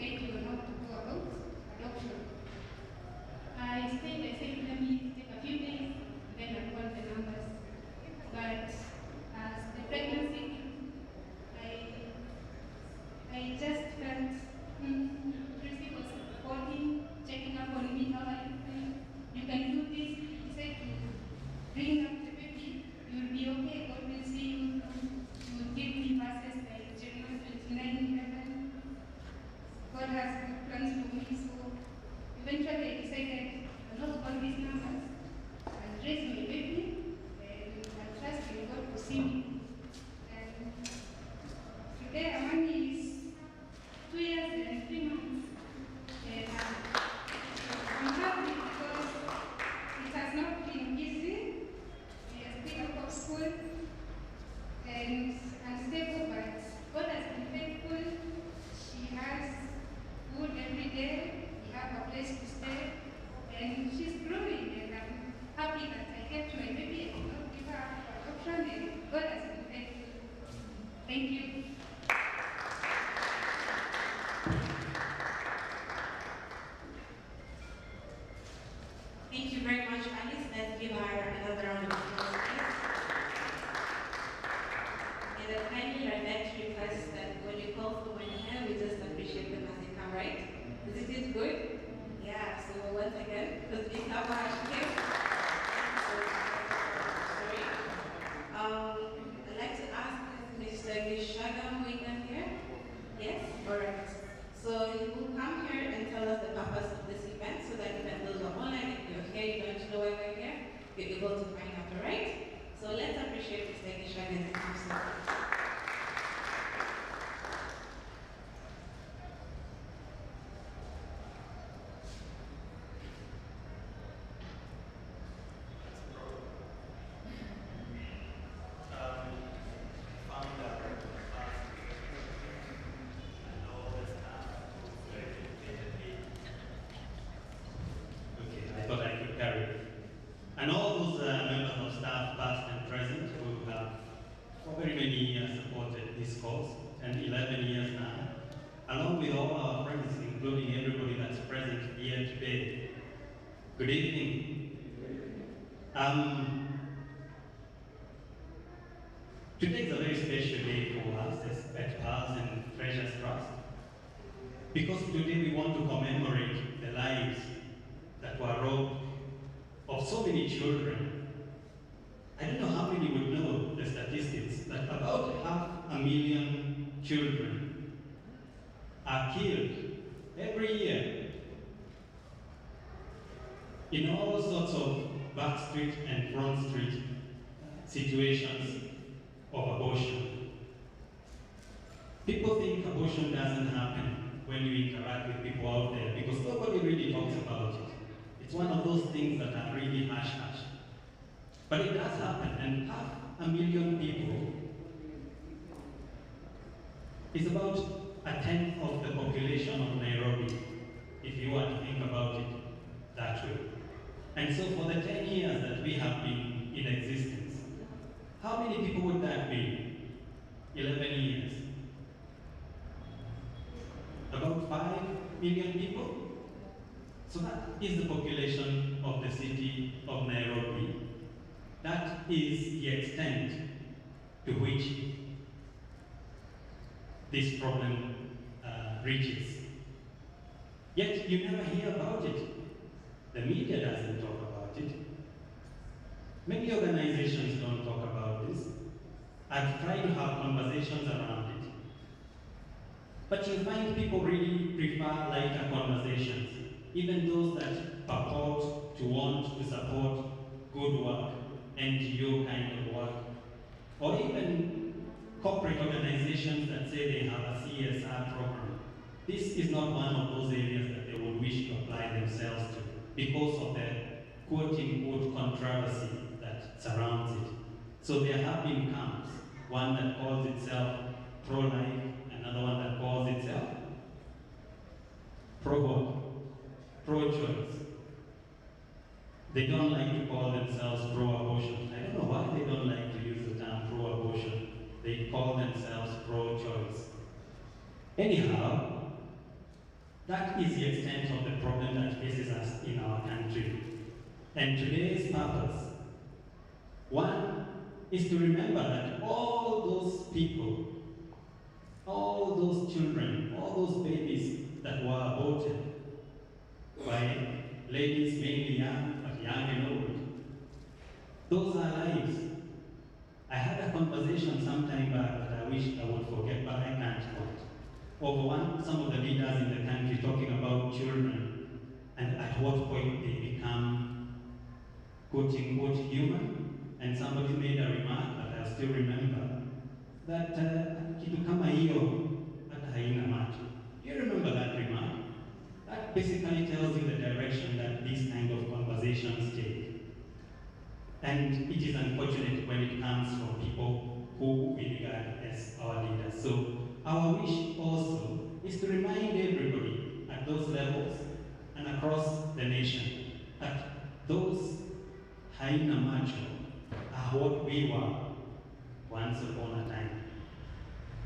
guide you on how to go about adoption. I said, let me take a few days, then I'll call the numbers. But as the pregnancy, I just felt Tracy was calling, checking up on me, how are you doing? You can do this. He said to bring up the baby, you'll be okay, God will see you. You will give me verses like Jeremiah 29:11. God has good plans for me, so eventually I decided I'll not call these numbers. I'll raise my baby, and I'll trust in God to see me. And today Amani is 2 years and 3 months. And I'm happy because it has not been easy. He has been out of school and unstable, but God has been faithful. She has food every day. We have a place to stay. And she's growing, and I'm happy that I kept my baby and did not give her up for adoption, and God has been faithful. Thank you. Thank you very much, Alice. Let's give her another round of applause, please. And I kindly like to request that when you call for money here, we just appreciate them as they come, right? Is it good? Yeah, so once again, because we have our here. Sorry. I'd like to ask Mr. Gishagam Wigan here. Yes? Alright. So he will come here and tell us the purpose of this event so that even those who are online, if you're here, you don't know why we're here, you're able to find out, alright? So let's appreciate Mr. Gishagam as he comes here. And all those members of staff, past and present, who have for very many years supported this cause, and 11 years now, along with all our friends, including everybody that's present here today. Good evening. Today is a very special day for us at PALS and Treasures Trust, because today we want to commemorate the lives that were robbed of so many children. I don't know how many would know the statistics that about 500,000 children are killed every year in all sorts of back street and front street situations of abortion. People think abortion doesn't happen when you interact with people out there because nobody really talks about it. It's one of those things that are really hush-hush. But it does happen, and 500,000 people is about a tenth of the population of Nairobi, if you want to think about it that way. And so for the 10 years that we have been in existence, how many people would that be? 11 years. About 5 million people? So that is the population of the city of Nairobi. That is the extent to which this problem reaches. Yet you never hear about it. The media doesn't talk about it. Many organizations don't talk about this. I've tried to have conversations around it. But you find people really prefer lighter conversations. Even those that purport to want to support good work, NGO kind of work, or even corporate organizations that say they have a CSR program. This is not one of those areas that they would wish to apply themselves to because of the quote-unquote controversy that surrounds it. So there have been camps, one that calls itself pro-life, another one that calls itself pro-choice. They don't like to call themselves pro-abortion. I don't know why they don't like to use the term pro-abortion. They call themselves pro-choice. Anyhow, That is the extent of the problem that faces us in our country. And today's purpose, one, is to remember that all those people, all those children, all those babies that were aborted by ladies, mainly young, but young and old, those are lives. I had a conversation some time back that I wish I would forget, but I can't forget. Over some of the leaders in the country talking about children and at what point they become quote-unquote human. And somebody made a remark that I still remember, that kitu kama hiyo hata haina macho. Do you remember that remark? That basically tells you the direction that these kind of conversations take. And it is unfortunate when it comes from people who we regard as our leaders. So our wish also is to remind everybody at those levels and across the nation that those haina macho are what we were once upon a time.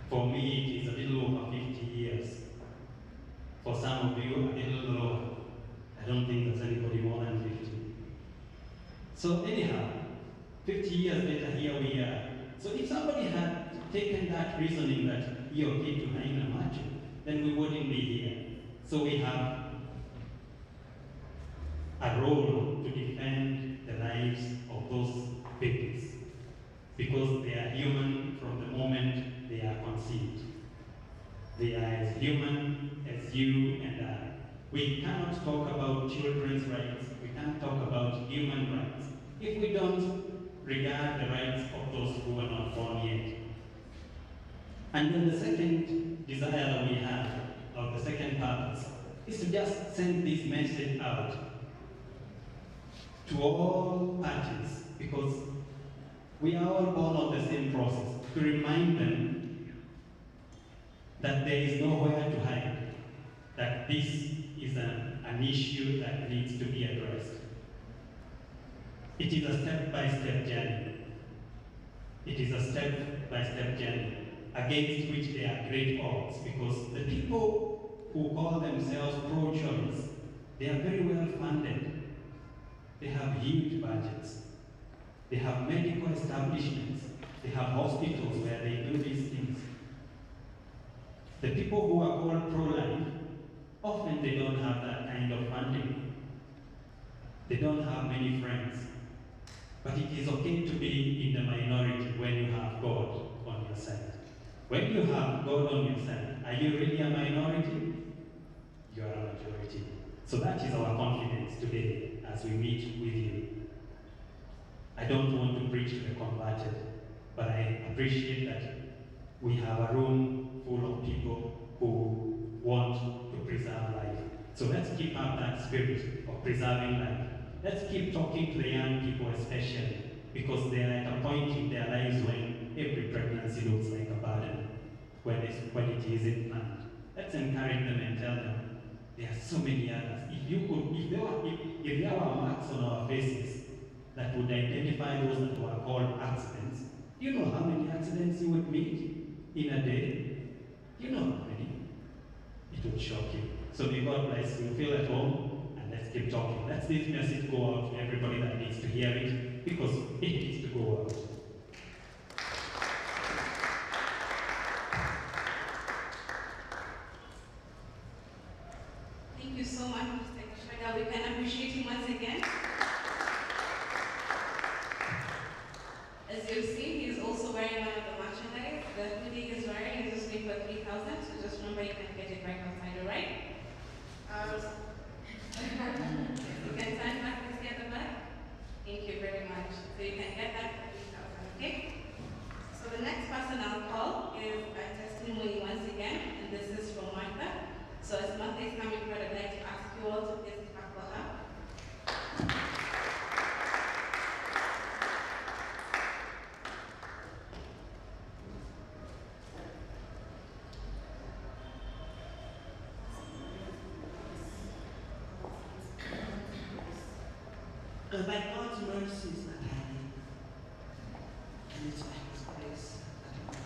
For me, it is a little over 50 years. For some of you, a little lower. I don't think there's anybody more than 50. So anyhow, 50 years later, here we are. So if somebody had taken that reasoning that you're okay to haina macho, then we wouldn't be here. So we have a role to defend the lives of those babies, because they are human from the moment they are conceived. They are as human as you and I. We cannot talk about children's rights, we can't talk about human rights, if we don't regard the rights of those who are not born yet. And then the second desire that we have, or the second purpose, is to just send this message out to all parties, because we are all born of the same process, to remind them that there is nowhere to hide, that this is an issue that needs to be addressed. It is a step-by-step journey. It is a step-by-step journey against which there are great odds, because the people who call themselves pro-choice, they are very well funded. They have huge budgets. They have medical establishments. They have hospitals where they do these things. The people who are called pro-life, often they don't have that kind of funding. They don't have many friends. But it is okay to be in the minority when you have God on your side. When you have God on your side, are you really a minority? You are a majority. So that is our confidence today as we meet with you. I don't want to preach to the converted, but I appreciate that we have a room full of people who want to preserve life. So let's keep up that spirit of preserving life. Let's keep talking to the young people especially, because they are at a point in their lives when every pregnancy looks like a burden, when it isn't planned. Let's encourage them and tell them there are so many others. If there were marks on our faces that would identify those that were called accidents, do you know how many accidents you would meet in a day? Do you know how many? It would shock you. So may God bless you. Feel at home. Let's keep talking. Let's this message go out to everybody that needs to hear it, because it needs to go out. Thank you so much, Mr. Kishaga. We can appreciate him once again. As you've seen, he is also wearing one of the merchandise. The hoodie he's wearing is just made for 3,000, so just remember you can get it right outside, all right? You can sign back this here at the back. Thank you very much. So you can get that for 3,000, okay? So the next person I'll call is a testimony once again, and this is from Martha. So as Martha is coming forward, I'd like to ask you all to please clap for her. By God's mercies that I live, and it's by His grace that I am.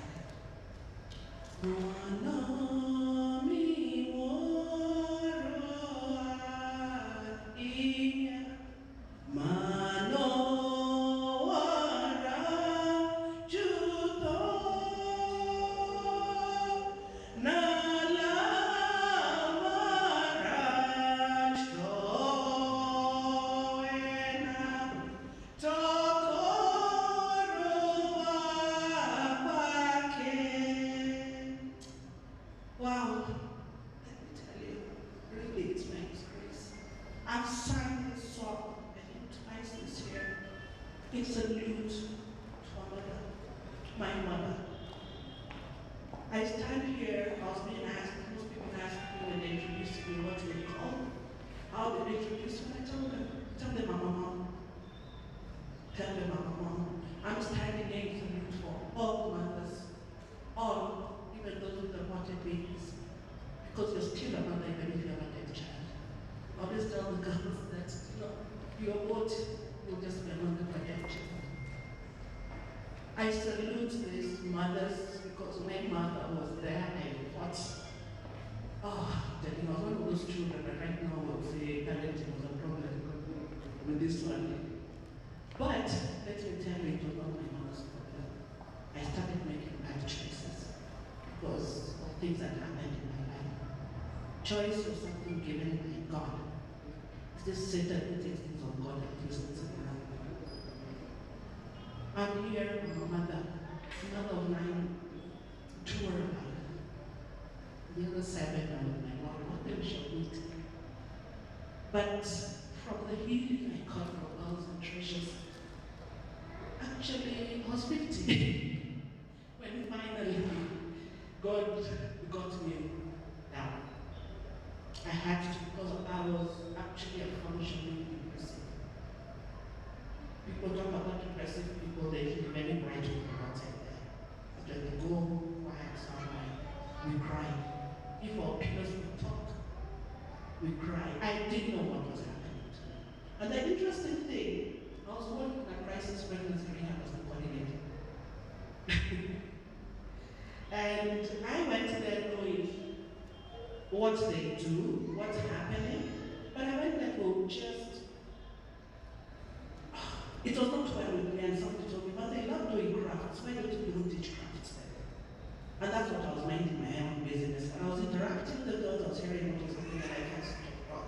I stand here, I was being asked, most people ask me when they introduce me what they call, how they introduce me, I tell them I'm a mom. Tell them I'm a mom. I'm standing in salute for all mothers, all, even those with aborted babies, because you're still a mother even if you're not a child. I always tell the girls that, you abort, you'll just be a mother for your child. I salute these mothers because my mother was there and fought. That was one of those children that right now would say parenting was a problem with this one. But let me tell you, it was not my mother's problem. I started making bad choices because of things that happened in my life. Choice was something given by God. It's just Satan who takes things from God and gives it to me. I'm here, I'm a mother of 9, 2 are alive. The other 7 are with my Lord, what they shall meet. But from the healing I got from girls and treasures, actually I was 50 when finally God got me down. I had to, because I was actually a functioning depressive. People talk about depressive people, they feel very bright people outside there. But when they go quiet somewhere, we cry. If our peers would talk, we cry. I didn't know what was happening to me. And the interesting thing, I was working in a crisis pregnancy rehab as the coordinator. And I went there knowing what they do, what's happening, but I went there to just, it was not well with me, and somebody told me, but they love doing crafts, why don't you teach crafts there? And that's what I was minding my own business. And I was interacting with the girls, I was hearing what was something that I can't stop.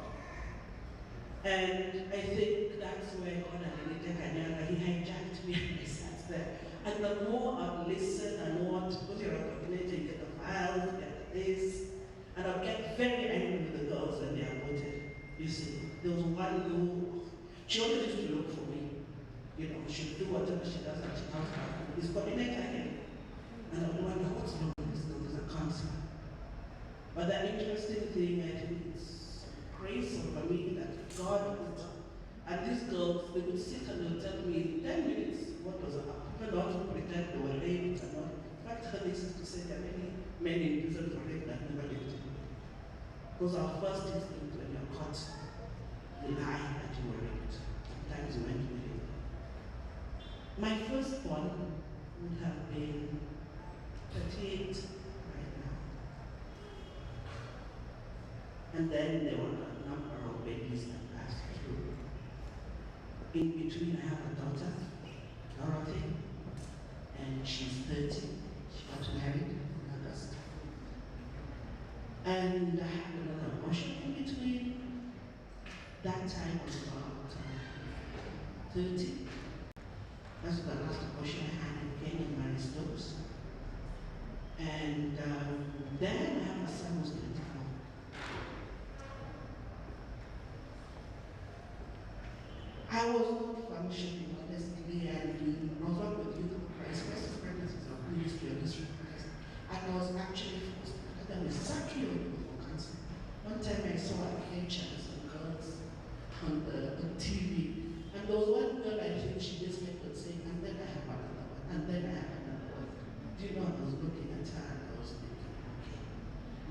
And I think that's where God had elected Kanyanga. He hijacked me and I sat there. And the more I'd listen and what, because you're a coordinator, you get the files, you get this. And I'd get very angry with the girls when they are voted. You see, there was one who, she always used to look for me. She'll do whatever she does and she comes back. This coordinator here. And I would wonder what's wrong with this girl, there's a counselor. But the interesting thing, I think it's grace over me that God would, and these girls, they would sit and they'll tell me in 10 minutes what was up. People don't pretend they were raped and all. In fact, this is to say there are many men in prison for rape that never lived. Because our first instinct when you're caught, you lie that you were raped. Sometimes you went with it. My firstborn would have been 38 right now. And then there were a number of babies that passed through. In between, I have a daughter, Dorothy, and she's 30. She got married in August. And I had another abortion in between. That time was about 30. That's the last abortion I had in Kenya in Mary Stokes. And then I have a son who's 24. I was not functioning honestly, and I was working with Youth for Christ. Crisis pregnancies are ministry of Youth for Christ. And I was actually forced to put them exactly on Youth for Cancer. One time I saw a picture of some girls on the TV. And there was one girl I think she just kept on saying, and then I have another one, and then I have another one. Do you know, I was looking at her and I was thinking, okay.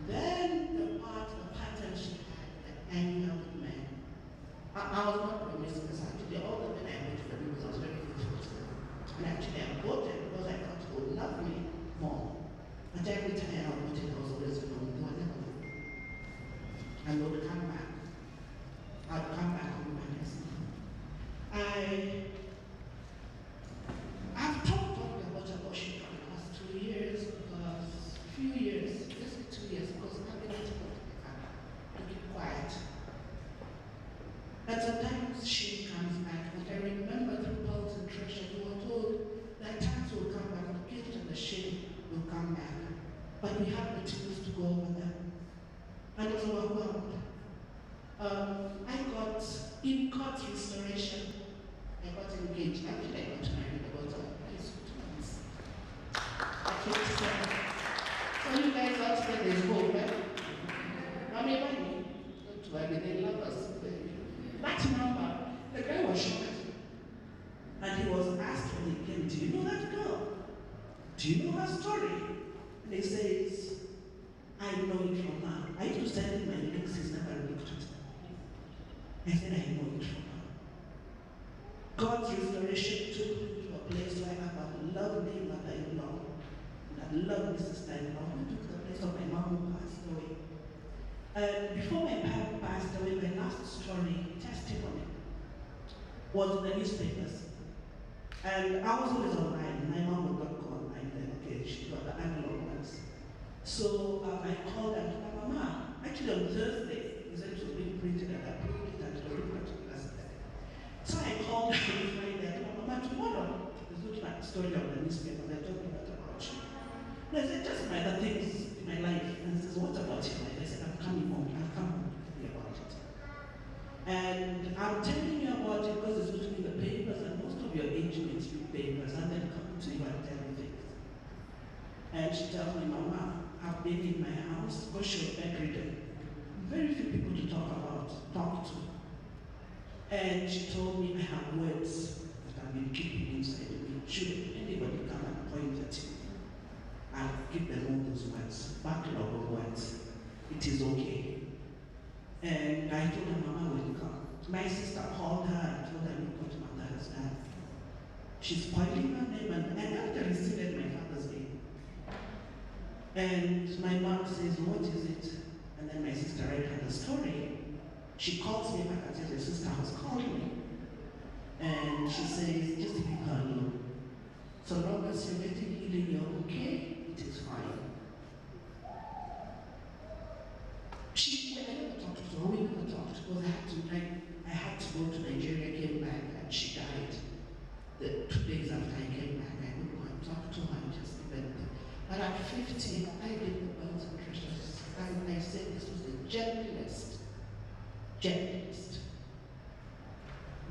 Then the pattern she had, the anger with men. I was not promiscuous, actually. All the men I went for because I was very faithful to them. And actually I voted because I thought they would love me more. But every time I voted, I was always alone. They were never with me. And they would come back. I'd come back home by myself. I've talked only about abortion for the past 2 years, because few years, just 2 years, because I've been able to keep quiet. But sometimes shame comes back. But I remember through Pearls and Treasure, we were told that times will come back, the guilt and the shame will come back. But we have the tools to go over them. And I was overwhelmed. I got, in God's restoration, I got engaged. Actually, I got married about 2 months. I 27. So So you guys out there, there's hope, eh? How many money? Don't worry, they love us. That number, the guy was shocked. And he was asked when he came, do you know that girl? Do you know her story? And he says, I know it from her. I used to send him my links, he's never looked at them. I said, I know it from her. God's restoration took me to a place where I have a lovely mother-in-law and a lovely sister-in-law who took the place of my mom who passed away. Before my parents passed away, my last story, testimony, was in the newspapers. And I was always online. My mom would not go online then, okay, she got the analog ones. So I called and told my mama, actually on Thursday, he said it was being printed and I approved it and it was written last day. So I called her on Friday and told my mama, tomorrow, there's looking at the story of the newspaper, they're talking about you. And I said, just my other things in my life. And he says, what about your life? I said, I'm coming home, I'll come home to tell you about it. And I'm telling you about it because it's written in the papers and most of your age mates read papers and then come to you and tell you things. And she tells me, Mama, I've been in my house because she was bedridden. Very few people to talk to. And she told me I have words that I've been keeping inside of me. Should anybody come and point at you, I'll give them all those words, backlog of words. It is okay. And I told her, Mama will come. My sister called her and told her, look what Mother has done. She's spoiling her name and I never received my father's name. And my mom says, what is it? And then my sister read her the story. She calls me back and says, your sister has called me. And she says, just leave her alone. So long as you're getting healing, you're okay, it is fine. I never talked to her, we never talked, because I had to go to Nigeria, came back, and she died. 2 days after I came back, I would go and talk to her and just even there. But at 50, I did the bones and treasures, and I said this was the gentlest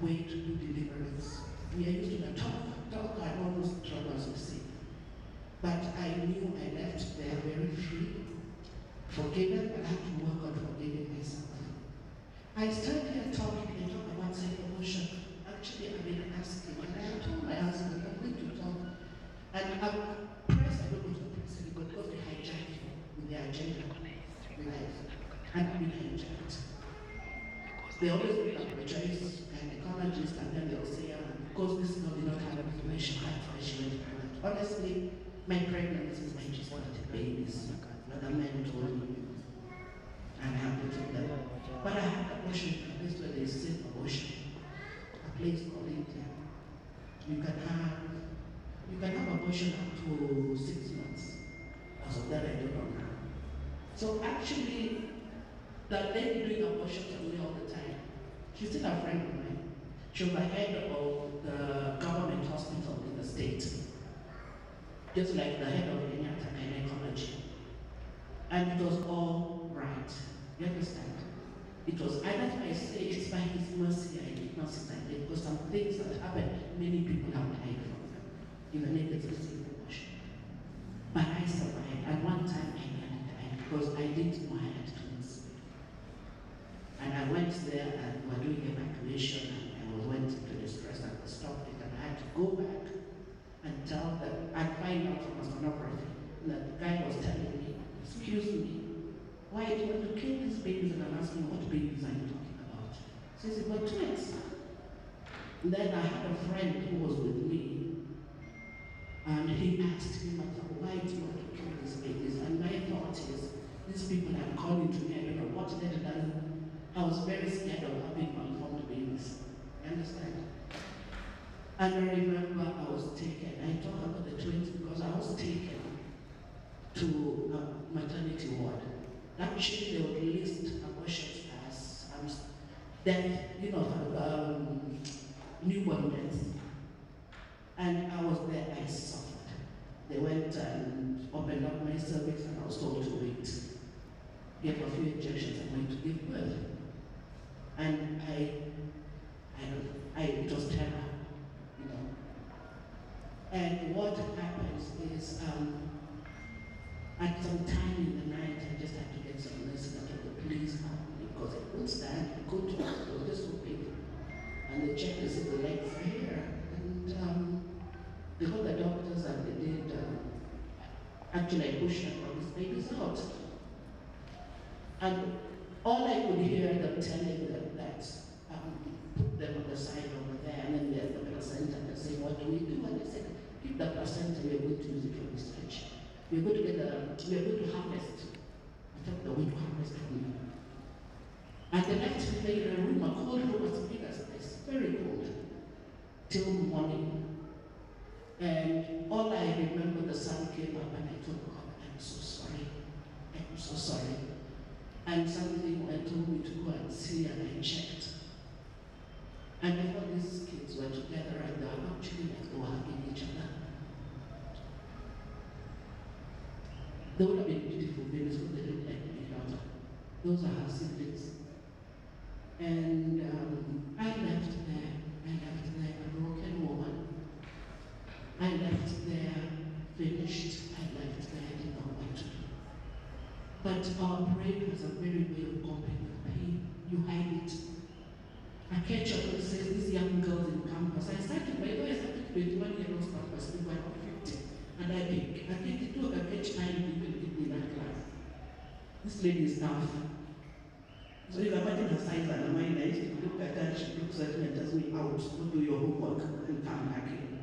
way to do deliverance. We are used to talk, and almost trouble us to see. But I knew I left there very free, forgiven, and I had to work on forgiving myself. I stand here talking and talk about self-promotion. Actually, I've been asking, and I told my husband, I'm going to talk. And I'm pressed, I don't go to the press anymore because they hijack you with their agenda in life. And I've been hijacked. They always bring up Rejoice, gynecologist, and then they'll say, because this girl did not have information, that's why she went through that. Honestly, my pregnancies, my just wanted babies. Another man told me, and I have to tell them. But I had abortion in a place where they safe abortion, a place called India. You can have abortion up to 6 months. As of that, I don't know now. So actually, that lady doing abortion to me all the time, she's still a friend of mine. She was the head of the government hospital in the state, just like the head of Kenyatta Gynecology. And it was all right. You understand? It was, I that's why I say it's by His mercy I did not sit like that, because some things that happened, many people have died from them. Even if it's a simple abortion. But I survived. And one time I nearly died because I didn't know I had twins. And I went there and we were doing evacuation and I went into distress and was stopped it and I had to go back and tell them and find out from a sonography that the guy was telling me, excuse me, why do you want to kill these babies? And I'm asking, what babies are you talking about? So he said, well, twins. And then I had a friend who was with me, and he asked me, why do you want to kill these babies? And my thought is, these people are calling to me, I don't know what they've done. I was very scared of having malformed babies. You understand? And I remember I was taken. I talk about the twins because I was taken to a maternity ward. Actually, they would list abortions as death, newborn deaths. And I was there, I suffered. They went and opened up my cervix and I was told to wait. Gave a few injections and went to give birth. And it was terror, you know. And what happens is, At some time in the night, I just had to get some nurses out of the police because I couldn't stand, I couldn't talk, it was just so painful. And they checked, they said the legs are here. And they got the doctors and they did, actually I pushed all these babies out. And all I could hear them telling them that, put them on the side over there, and then there's the placenta, and say, what do we do? And they said, keep the placenta, we are going to use it for research. We are going to harvest. I thought they were going to harvest from you. And they left me there in a room, a cold room as big as this, very cold, till morning. And all I remember, the sun came up and I told God, I'm so sorry. I'm so sorry. And something went told me to go and see, and I checked. And I thought these kids were together and they were actually like they were hugging each other. They would have been beautiful babies, but they looked like my daughter. Those are her siblings. And I left there a broken woman. I left there finished. I left there, I didn't know what to do. But our brain has a very way of coping with pain. You hide it. I catch up and says, these young girls in campus. I started 21-year-olds campus before I was 50. And I think it took a catch 9 people in that class. This lady is tough. So you can imagine her size and her mind. I used to look at her, she looks at me and tells me, out, go do your homework and come back in.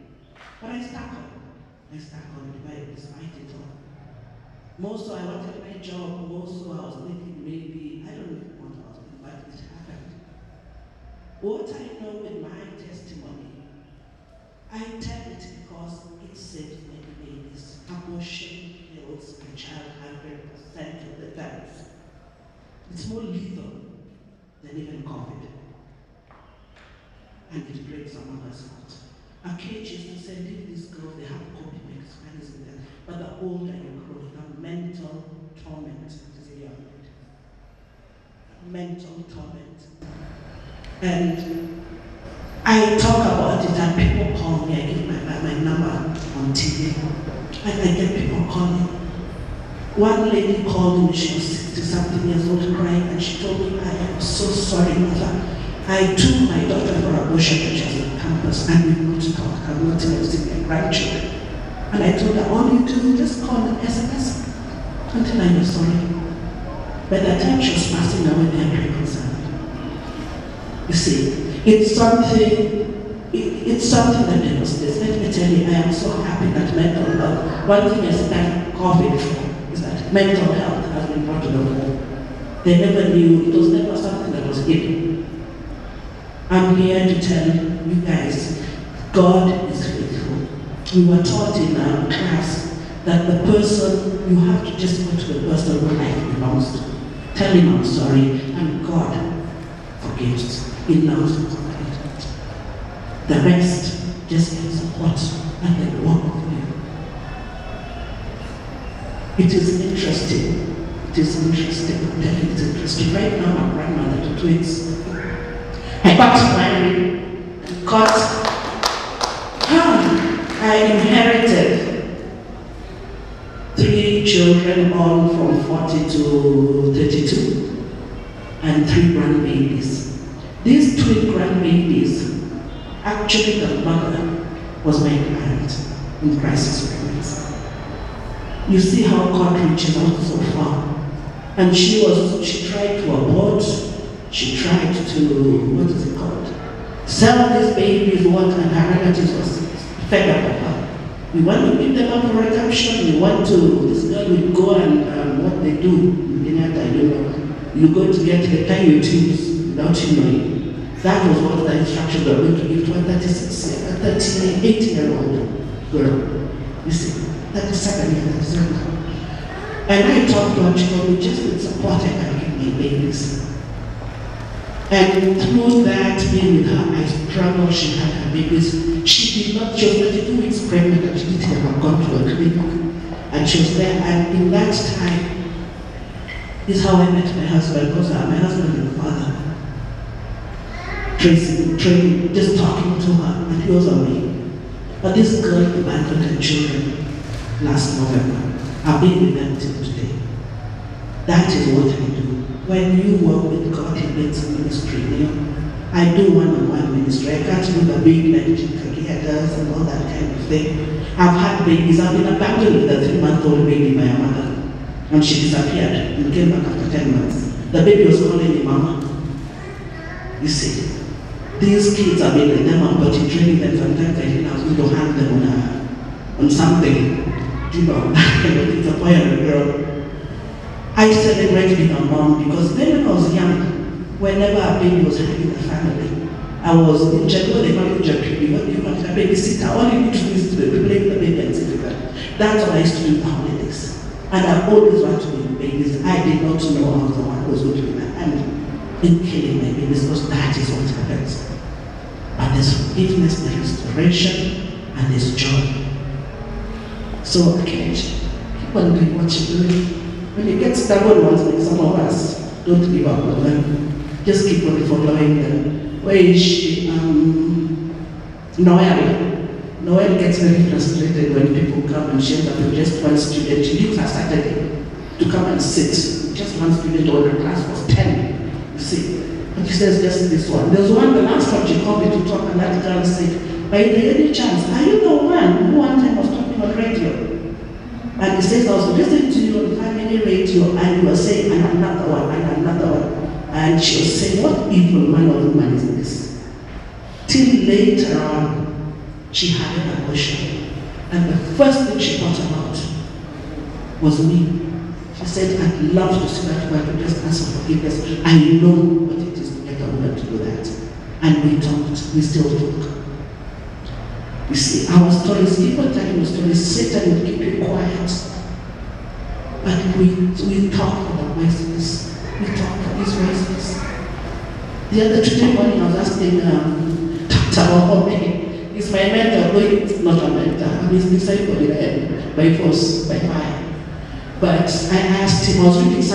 But I stuck on despite it all. More so I wanted my job, more so I was thinking maybe, I don't know what I was thinking, but it happened. What I know with my testimony, I tell it because it saves many babies. Abortion kills a child 100% of the times. It's more lethal than even COVID. And it breaks some of us out. Our cage used to say, leave these girls, they have coping mechanisms there. But the older you grow, the mental torment is beyond it. Mental torment. And I talk about it and people call me, I give my number on TV. And I get people calling. One lady called me, she was 60-something years old, crying, and she told me, I am so sorry, mother. I took my daughter for abortion when she was on campus, and we've not talked. I'm not even seeing my grandchildren. And I told her, all you do, just call and SMS until I was sorry. By the time she was passing away, they had reconciled. You see, it's something that devastates. Let me tell you, I am so happy that mental health, one thing I started COVID for is that mental health has been brought to the fore. They never knew, it was never something that was hidden. I'm here to tell you guys, God is faithful. We were taught in our class that the person, you have to just go to the person who life belongs to. Tell him I'm sorry, and God forgives. He loves you. The rest, just get support and then walk with you. It is interesting. It is interesting. I'm telling you, it's interesting. Right now, my grandmother to twins. I got married and I inherited 3 children, all from 40 to 32, and 3 grandbabies. These 2 grandbabies, actually the mother was my client in crisis pregnancy. You see how God reaches out so far. And she tried to abort, she tried to, sell these babies, and her relatives was fed up of her. We want to give them up for adoption, this girl will go and what they do, you're going to get the time you choose without you knowing. That was what the instructions were going to give to a 38-year-old girl. You see, 37 years old. And I talked to her, she told me, just with support I can give my babies. And through that, being with her, I struggled, she had her babies. She was 32 weeks pregnant and she didn't have gone to a clinic. And she was there, and in that time, this is how I met my husband, because my husband and father. Training, just talking to her, and he was away. But this girl abandoned her children last November. I've been with them till today. That is what I do. When you work with God, He makes ministry. I do one-on-one ministry. I can't do the big like headers and all that kind of thing. I've had babies. I've been abandoned with a 3-month-old baby by a mother. And she disappeared and came back after 10 months. The baby was calling me Mama. You see, these kids have been with them, I'm potty training them. Sometimes I think I was going to hand them on something. You know, it's a boy and a girl. I celebrate being a mom because when I was young, whenever a baby was having a family, I was in general, they call it jackery. What do you want a babysitter? All you need to do is to play with the baby and sit with them. That's what I used to do in the holidays. And I always wanted to be with babies. I did not know I was the one who was going to be my hand in killing my babies because that is what happens. But there's forgiveness, there's restoration, and there's joy. So, okay, keep on doing what you're doing. When you get stubborn ones like some of us, don't give up on them. Just keep on following them. Where is she? Noel gets very frustrated when people come and she ends up with just one student. She leaves her Saturday to come and sit. Just one student or a class of 10. You see. And she says just this one. There's one, the last one she called me to talk, and that girl said, by any chance, are you the one who one time was talking on radio? And he says, I was listening to you on the family radio, and you were saying, and another one, and another one. And she was saying, what evil man or woman is this? Till later on, she had an abortion. And the first thing she thought about was me. She said, I'd love to see that woman to just ask for forgiveness. I know what it is to get a woman to do that. And we talked, we still talk. You see, our stories, people telling the stories, Satan will keep you quiet. But we talk for the voices. We talk for these voices. The other today morning I was asking Dr. Wahome, he's my mentor, though it's not a mentor, I'm his disciple by force, by fire. But I asked him, I was reading